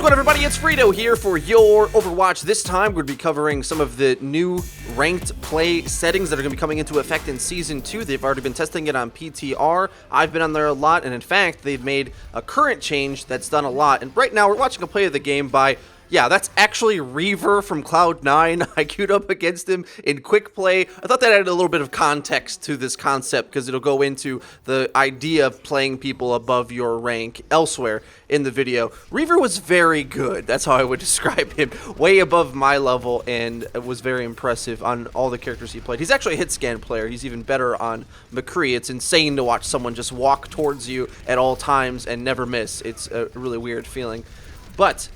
going on, everybody? It's Frito here for your Overwatch. This time, we're going to be covering some of the new ranked play settings that are going to be coming into effect in Season 2. They've already been testing it on PTR. I've been on there a lot, and in fact, they've made a current change that's done a lot. And right now, we're watching a play of the game by... yeah, that's actually Reaver from Cloud9. I queued up against him in quick play. I thought that added a little bit of context to this concept because it'll go into the idea of playing people above your rank elsewhere in the video. Reaver was very good. That's how I would describe him. Way above my level, and it was very impressive on all the characters he played. He's actually a hit scan player. He's even better on McCree. It's insane to watch someone just walk towards you at all times and never miss. It's a really weird feeling. But...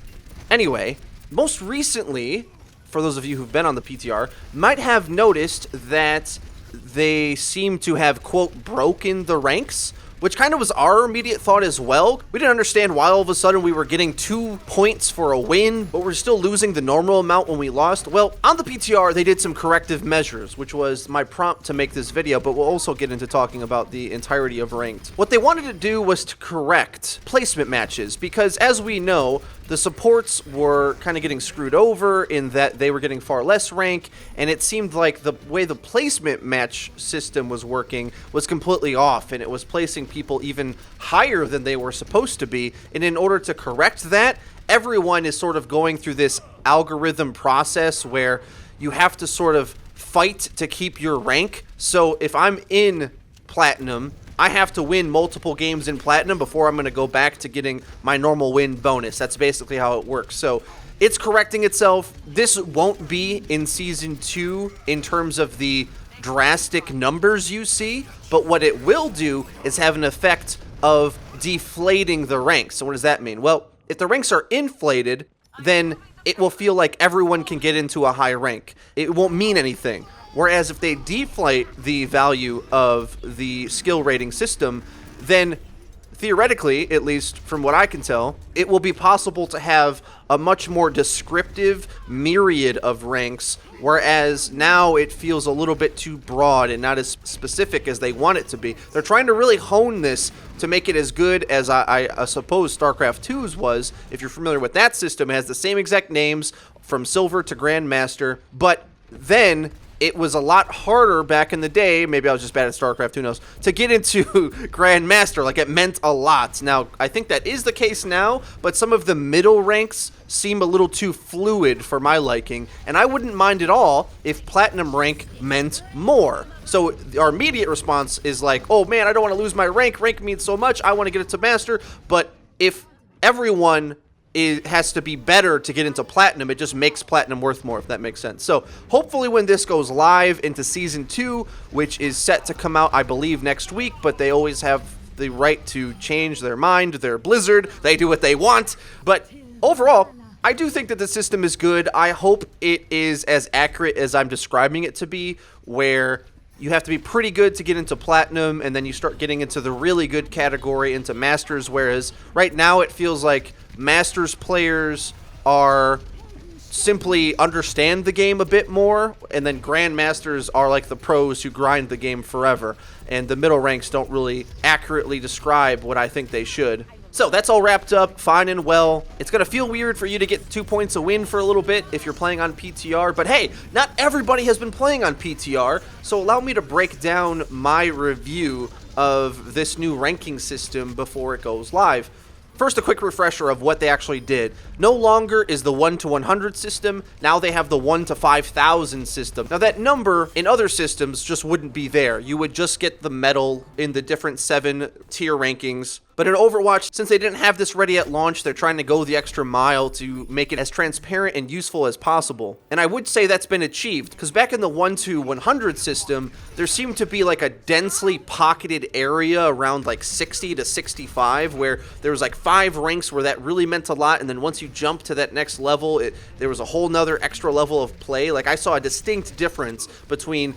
anyway, most recently, for those of you who've been on the PTR, might have noticed that they seem to have, quote, broken the ranks, which kind of was our immediate thought as well. We didn't understand why all of a sudden we were getting 2 points for a win, but we're still losing the normal amount when we lost. Well, on the PTR, they did some corrective measures, which was my prompt to make this video, but we'll also get into talking about the entirety of ranked. What they wanted to do was to correct placement matches, because as we know, the supports were kind of getting screwed over in that they were getting far less rank, and it seemed like the way the placement match system was working was completely off, and it was placing people even higher than they were supposed to be. And in order to correct that, everyone is sort of going through this algorithm process where you have to sort of fight to keep your rank. So if I'm in Platinum, I have to win multiple games in Platinum before I'm going to go back to getting my normal win bonus. That's basically how it works. So it's correcting itself. This won't be in Season 2 in terms of the drastic numbers you see, but what it will do is have an effect of deflating the ranks. So what does that mean? Well, if the ranks are inflated, then it will feel like everyone can get into a high rank. It won't mean anything. Whereas if they deflate the value of the skill rating system, then theoretically, at least from what I can tell, it will be possible to have a much more descriptive myriad of ranks, whereas now it feels a little bit too broad and not as specific as they want it to be. They're trying to really hone this to make it as good as I suppose StarCraft 2's was. If you're familiar with that system, it has the same exact names from Silver to Grandmaster, but then... it was a lot harder back in the day, maybe I was just bad at StarCraft, who knows, to get into Grandmaster. Like, it meant a lot. Now, I think that is the case now, but some of the middle ranks seem a little too fluid for my liking, and I wouldn't mind at all if Platinum rank meant more. So our immediate response is like, oh man, I don't want to lose my rank. Rank means so much. I want to get it to Master. But if everyone... it has to be better to get into Platinum, it just makes Platinum worth more, if that makes sense. So hopefully when this goes live into Season 2, which is set to come out, I believe, next week, but they always have the right to change their mind. They're Blizzard. They do what they want. But overall, I do think that the system is good. I hope it is as accurate as I'm describing it to be, where... you have to be pretty good to get into Platinum, and then you start getting into the really good category, into Masters, whereas right now it feels like Masters players are simply understand the game a bit more, and then Grandmasters are like the pros who grind the game forever, and the middle ranks don't really accurately describe what I think they should. So that's all wrapped up, fine and well. It's going to feel weird for you to get 2 points a win for a little bit if you're playing on PTR, but hey, not everybody has been playing on PTR, so allow me to break down my review of this new ranking system before it goes live. First, a quick refresher of what they actually did. No longer is the 1 to 100 system, now they have the 1 to 5,000 system. Now that number in other systems just wouldn't be there. You would just get the medal in the different 7 tier rankings. But in Overwatch, since they didn't have this ready at launch, they're trying to go the extra mile to make it as transparent and useful as possible. And I would say that's been achieved, because back in the 1 to 100 system, there seemed to be like a densely pocketed area around like 60 to 65, where there was like 5 ranks where that really meant a lot, and then once you jump to that next level, there was a whole nother extra level of play. Like, I saw a distinct difference between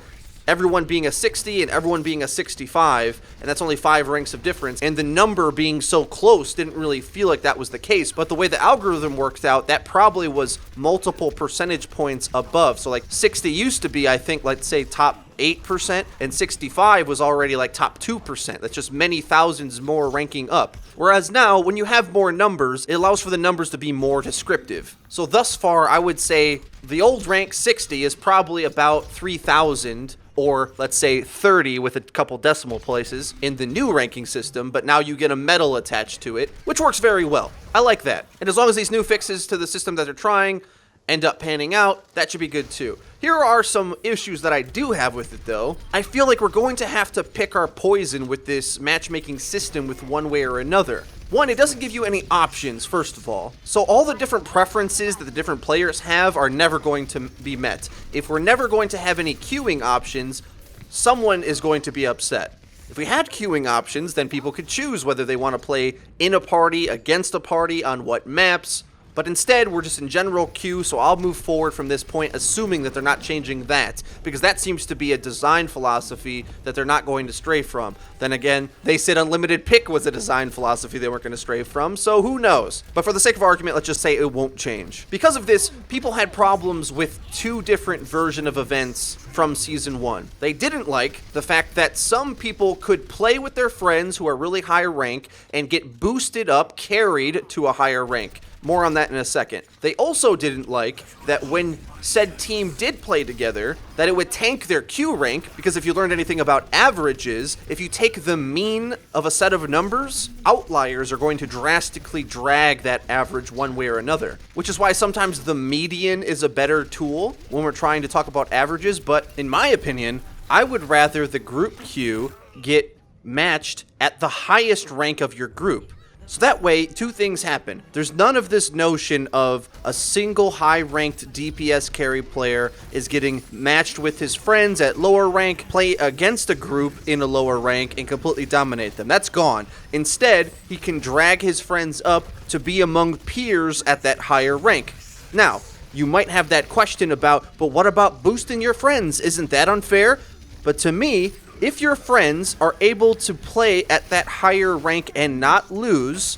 everyone being a 60 and everyone being a 65, and that's only 5 ranks of difference, and the number being so close didn't really feel like that was the case. But the way the algorithm worked out, that probably was multiple percentage points above. So like 60 used to be, I think, let's say top 8%, and 65 was already like top 2%. That's just many thousands more ranking up. Whereas now, when you have more numbers, it allows for the numbers to be more descriptive. So thus far, I would say the old rank 60 is probably about 3,000, or let's say 30 with a couple decimal places in the new ranking system, but now you get a medal attached to it, which works very well. I like that. And as long as these new fixes to the system that they're trying end up panning out, that should be good too. Here are some issues that I do have with it though. I feel like we're going to have to pick our poison with this matchmaking system with one way or another. One, it doesn't give you any options, first of all. So all the different preferences that the different players have are never going to be met. If we're never going to have any queuing options, someone is going to be upset. If we had queuing options, then people could choose whether they want to play in a party, against a party, on what maps. But instead, we're just in general queue, so I'll move forward from this point, assuming that they're not changing that, because that seems to be a design philosophy that they're not going to stray from. Then again, they said unlimited pick was a design philosophy they weren't going to stray from, so who knows? But for the sake of argument, let's just say it won't change. Because of this, people had problems with 2 different versions of events from Season 1. They didn't like the fact that some people could play with their friends who are really high rank and get boosted up, carried to a higher rank. More on that in a second. They also didn't like that when said team did play together, that it would tank their Q rank, because if you learned anything about averages, if you take the mean of a set of numbers, outliers are going to drastically drag that average one way or another. Which is why sometimes the median is a better tool when we're trying to talk about averages, but in my opinion, I would rather the group Q get matched at the highest rank of your group. So that way, 2 things happen. There's none of this notion of a single high-ranked DPS carry player is getting matched with his friends at lower rank, play against a group in a lower rank, and completely dominate them. That's gone. Instead, he can drag his friends up to be among peers at that higher rank. Now, you might have that question about, but what about boosting your friends? Isn't that unfair? But to me, if your friends are able to play at that higher rank and not lose,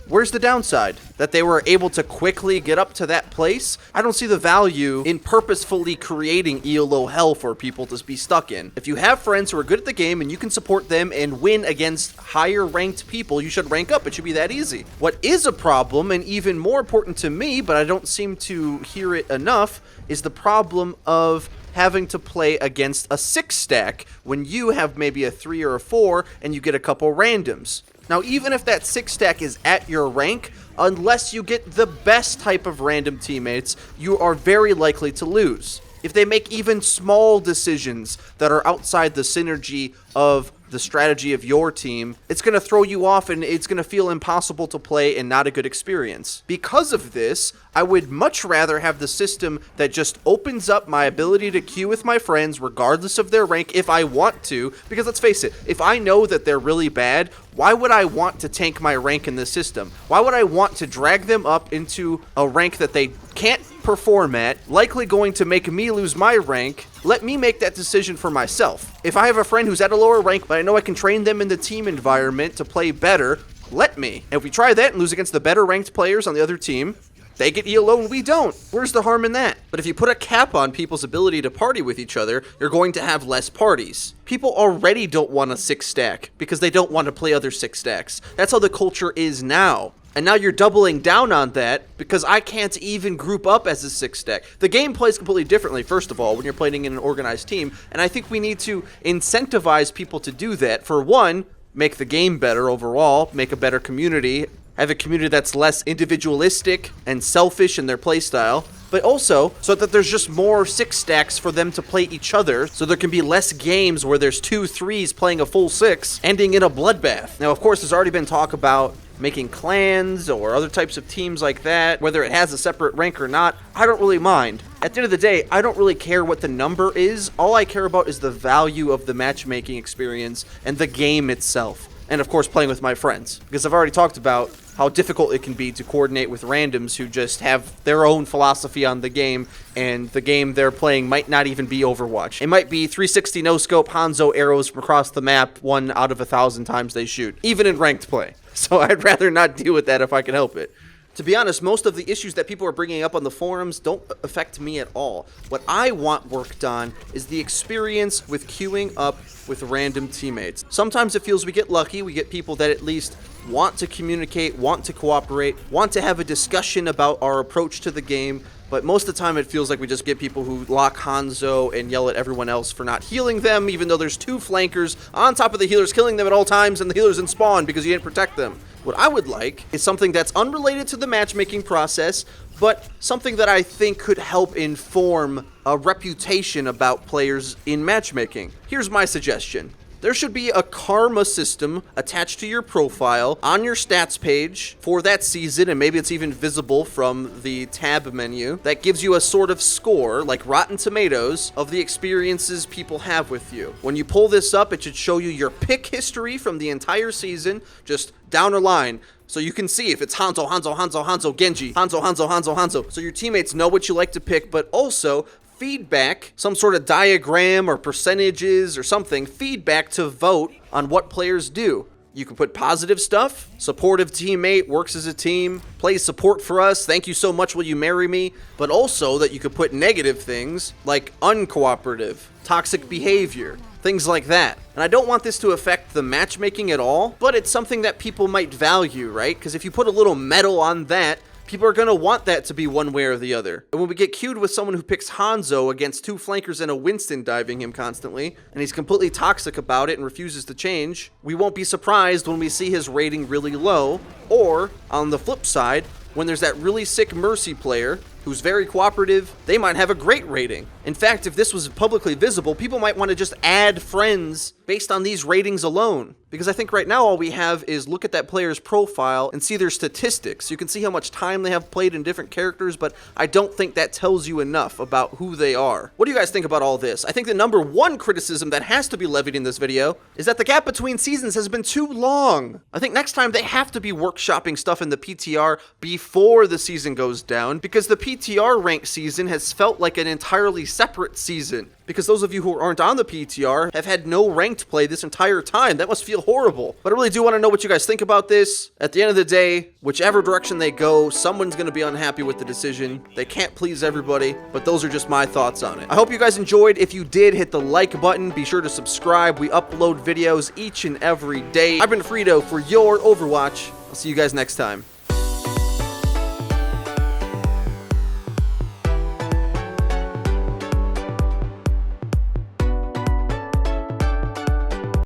where's the downside? That they were able to quickly get up to that place? I don't see the value in purposefully creating ELO hell for people to be stuck in. If you have friends who are good at the game and you can support them and win against higher ranked people, you should rank up. It should be that easy. What is a problem, and even more important to me, but I don't seem to hear it enough, is the problem of having to play against a 6 stack when you have maybe a 3 or a 4 and you get a couple randoms. Now, even if that 6 stack is at your rank, unless you get the best type of random teammates, you are very likely to lose. If they make even small decisions that are outside the synergy of the strategy of your team, it's going to throw you off and it's going to feel impossible to play and not a good experience. Because of this, I would much rather have the system that just opens up my ability to queue with my friends regardless of their rank if I want to, because let's face it, if I know that they're really bad, why would I want to tank my rank in the system? Why would I want to drag them up into a rank that they can't perform at, likely going to make me lose my rank? Let me make that decision for myself. If I have a friend who's at a lower rank, but I know I can train them in the team environment to play better, let me. And if we try that and lose against the better ranked players on the other team, they get ELO and we don't. Where's the harm in that? But if you put a cap on people's ability to party with each other, you're going to have less parties. People already don't want a 6 stack because they don't want to play other 6 stacks. That's how the culture is now. And now you're doubling down on that because I can't even group up as a 6 stack. The game plays completely differently, first of all, when you're playing in an organized team. And I think we need to incentivize people to do that. For one, make the game better overall, make a better community, have a community that's less individualistic and selfish in their playstyle, but also so that there's just more 6 stacks for them to play each other, so there can be less games where there's 2 3s playing a full 6, ending in a bloodbath. Now, of course, there's already been talk about making clans or other types of teams like that, whether it has a separate rank or not. I don't really mind. At the end of the day, I don't really care what the number is. All I care about is the value of the matchmaking experience and the game itself. And of course, playing with my friends. Because I've already talked about how difficult it can be to coordinate with randoms who just have their own philosophy on the game, and the game they're playing might not even be Overwatch. It might be 360 no-scope Hanzo arrows from across the map 1 out of 1,000 times they shoot, even in ranked play. So I'd rather not deal with that if I can help it. To be honest, most of the issues that people are bringing up on the forums don't affect me at all. What I want worked on is the experience with queuing up with random teammates. Sometimes it feels we get lucky, we get people that at least want to communicate, want to cooperate, want to have a discussion about our approach to the game, but most of the time it feels like we just get people who lock Hanzo and yell at everyone else for not healing them, even though there's 2 flankers on top of the healers killing them at all times, and the healers in spawn because you didn't protect them. What I would like is something that's unrelated to the matchmaking process, but something that I think could help inform a reputation about players in matchmaking. Here's my suggestion. There should be a karma system attached to your profile on your stats page for that season, and maybe it's even visible from the tab menu, that gives you a sort of score, like Rotten Tomatoes, of the experiences people have with you. When you pull this up, it should show you your pick history from the entire season, just down a line. So you can see if it's Hanzo, Hanzo, Hanzo, Hanzo, Genji, Hanzo, Hanzo, Hanzo, Hanzo. So your teammates know what you like to pick, but also feedback, some sort of diagram or percentages or something, feedback to vote on what players do. You can put positive stuff, supportive teammate, works as a team, plays support for us, thank you so much, will you marry me? But also that you could put negative things like uncooperative, toxic behavior, things like that. And I don't want this to affect the matchmaking at all, but it's something that people might value, right? Because if you put a little metal on that, people are going to want that to be one way or the other. And when we get queued with someone who picks Hanzo against 2 flankers and a Winston diving him constantly, and he's completely toxic about it and refuses to change, we won't be surprised when we see his rating really low. Or, on the flip side, when there's that really sick Mercy player who's very cooperative, they might have a great rating. In fact, if this was publicly visible, people might want to just add friends based on these ratings alone. Because I think right now all we have is look at that player's profile and see their statistics. You can see how much time they have played in different characters, but I don't think that tells you enough about who they are. What do you guys think about all this? I think the number 1 criticism that has to be levied in this video is that the gap between seasons has been too long. I think next time they have to be workshopping stuff in the PTR before the season goes down, because the PTR ranked season has felt like an entirely separate season. Because those of you who aren't on the PTR have had no ranked play this entire time. That must feel horrible. But I really do want to know what you guys think about this. At the end of the day, whichever direction they go, someone's going to be unhappy with the decision. They can't please everybody, but those are just my thoughts on it. I hope you guys enjoyed. If you did, hit the like button. Be sure to subscribe. We upload videos each and every day. I've been Frito for Your Overwatch. I'll see you guys next time.